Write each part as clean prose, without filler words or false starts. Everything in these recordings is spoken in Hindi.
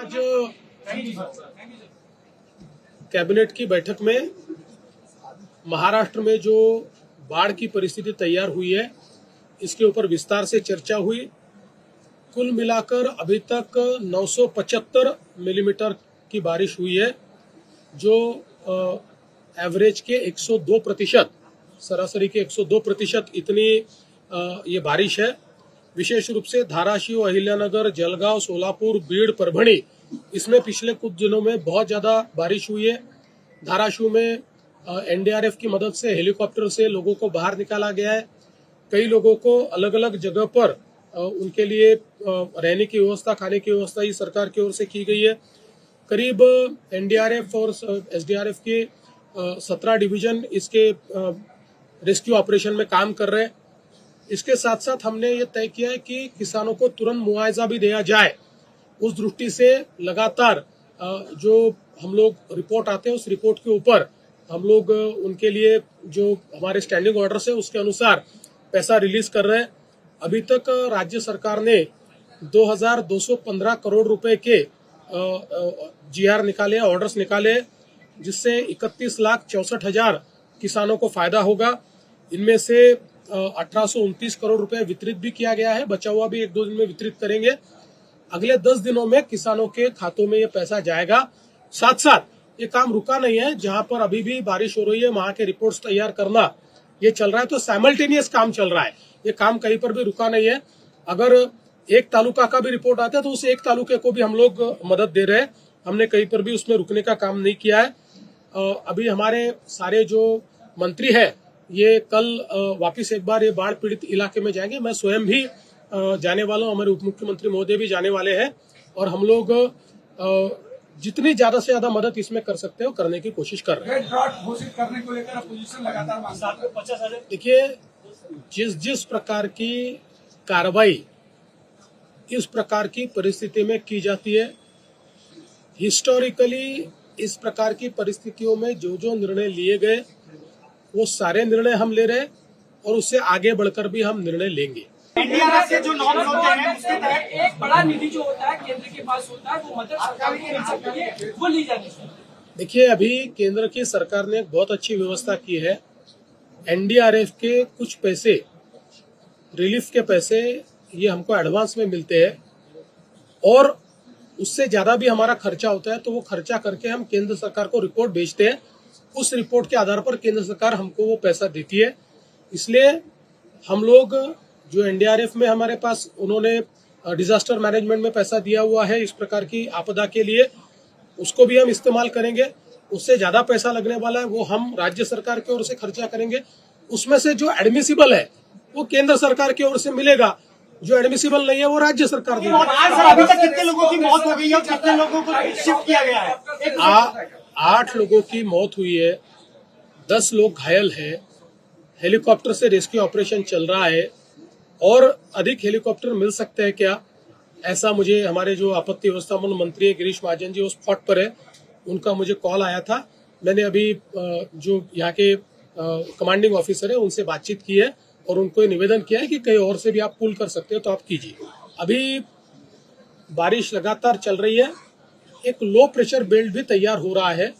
आज कैबिनेट की बैठक में महाराष्ट्र में जो बाढ़ की परिस्थिति तैयार हुई है, इसके ऊपर विस्तार से चर्चा हुई। कुल मिलाकर अभी तक 975 मिलीमीटर की बारिश हुई है, जो एवरेज के 102%, सरासरी के 102% इतनी ये बारिश है। विशेष रूप से धाराशिव, अहिल्यानगर, जलगांव, सोलापुर, बीड़, परभणी, इसमें पिछले कुछ दिनों में बहुत ज्यादा बारिश हुई है। धाराशिव में एनडीआरएफ की मदद से हेलीकॉप्टर से लोगों को बाहर निकाला गया है। कई लोगों को अलग अलग जगह पर उनके लिए रहने की व्यवस्था, खाने की व्यवस्था ही सरकार की ओर से की गई है। करीब एनडीआरएफ और एसडीआरएफ के 17 डिवीजन इसके रेस्क्यू ऑपरेशन में काम कर रहे हैं। इसके साथ साथ हमने ये तय किया है कि किसानों को तुरंत मुआवजा भी दिया जाए। उस दृष्टि से लगातार जो हम लोग रिपोर्ट आते हैं, उस रिपोर्ट के ऊपर हम लोग उनके लिए जो हमारे स्टैंडिंग ऑर्डर्स है उसके अनुसार पैसा रिलीज कर रहे हैं। अभी तक राज्य सरकार ने 2215 करोड़ रुपए के जीआर निकाले, ऑर्डर्स निकाले, जिससे 31,64,000 किसानों को फायदा होगा। इनमें से 1829 करोड़ रुपए वितरित भी किया गया है, बचा हुआ भी 1-2 दिन में वितरित करेंगे। अगले 10 दिनों में किसानों के खातों में ये पैसा जाएगा। साथ साथ ये काम रुका नहीं है, जहां पर अभी भी बारिश हो रही है वहां के रिपोर्ट्स तैयार करना ये चल रहा है, तो साइमल्टेनियस काम चल रहा है। ये काम कहीं पर भी रुका नहीं है। अगर एक तालुका का भी रिपोर्ट आता है तो उस एक तालुके को भी हम लोग मदद दे रहे हैं। हमने कहीं पर भी उसमें रुकने का काम नहीं किया है। अभी हमारे सारे जो मंत्री है ये कल वापिस एक बार ये बाढ़ पीड़ित इलाके में जाएंगे। मैं स्वयं भी जाने वाला हूँ, हमारे उप मुख्यमंत्री महोदय भी जाने वाले हैं, और हम लोग जितनी ज्यादा से ज्यादा मदद इसमें कर सकते हो करने की कोशिश कर रहे हैं। ड्रॉट घोषित करने को लेकर अपोजिशन लगातार मांग रही है। देखिए, जिस प्रकार की कार्रवाई इस प्रकार की परिस्थिति में की जाती है, हिस्टोरिकली इस प्रकार की परिस्थितियों में जो जो निर्णय लिए गए वो सारे निर्णय हम ले रहे हैं, और उससे आगे बढ़कर भी हम निर्णय लेंगे। एनडीआरएफ के जो नॉर्म्स होते हैं उसके तहत एक बड़ा निधि जो होता है केंद्र के पास होता है, वो मदद सरकार को मिल सकती है, वो ली जानी चाहिए। देखिए, अभी केंद्र की सरकार ने एक बहुत अच्छी व्यवस्था की है। एनडीआरएफ के कुछ पैसे, रिलीफ के पैसे, ये हमको एडवांस में मिलते हैं, और उससे ज्यादा भी हमारा खर्चा होता है तो वो खर्चा करके हम केंद्र सरकार को रिपोर्ट भेजते हैं। उस रिपोर्ट के आधार पर केंद्र सरकार हमको वो पैसा देती है। इसलिए हम लोग जो एनडीआरएफ में हमारे पास उन्होंने डिजास्टर मैनेजमेंट में पैसा दिया हुआ है इस प्रकार की आपदा के लिए, उसको भी हम इस्तेमाल करेंगे। उससे ज्यादा पैसा लगने वाला है वो हम राज्य सरकार की ओर से खर्चा करेंगे। उसमें से जो एडमिसिबल है वो केंद्र सरकार की ओर से मिलेगा, जो एडमिसिबल नहीं है वो राज्य सरकार देगी। अभी तक कितने लोगों की मौत हो गई है और कितने लोगों को शिफ्ट किया गया है? 8 लोगों की मौत हुई है, 10 लोग घायल है। हेलीकॉप्टर से रेस्क्यू ऑपरेशन चल रहा है, और अधिक हेलीकॉप्टर मिल सकते हैं क्या, ऐसा मुझे हमारे जो आपत्ति व्यवस्थापन मंत्री है गिरीश महाजन जी, उस स्पॉट पर है, उनका मुझे कॉल आया था। मैंने अभी जो यहाँ के कमांडिंग ऑफिसर है उनसे बातचीत की है, और उनको ये निवेदन किया है कि कहीं और से भी आप पुल कर सकते हो तो आप कीजिए। अभी बारिश लगातार चल रही है, एक लो प्रेशर बेल्ट भी तैयार हो रहा है।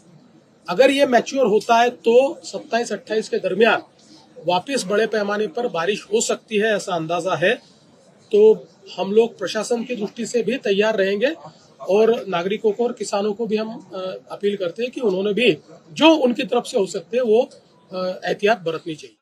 अगर ये मैच्योर होता है तो 27-28 के दरमियान वापस बड़े पैमाने पर बारिश हो सकती है, ऐसा अंदाजा है। तो हम लोग प्रशासन की दृष्टि से भी तैयार रहेंगे, और नागरिकों को और किसानों को भी हम अपील करते हैं कि उन्होंने भी जो उनकी तरफ से हो सकते हैं वो एहतियात बरतनी चाहिए।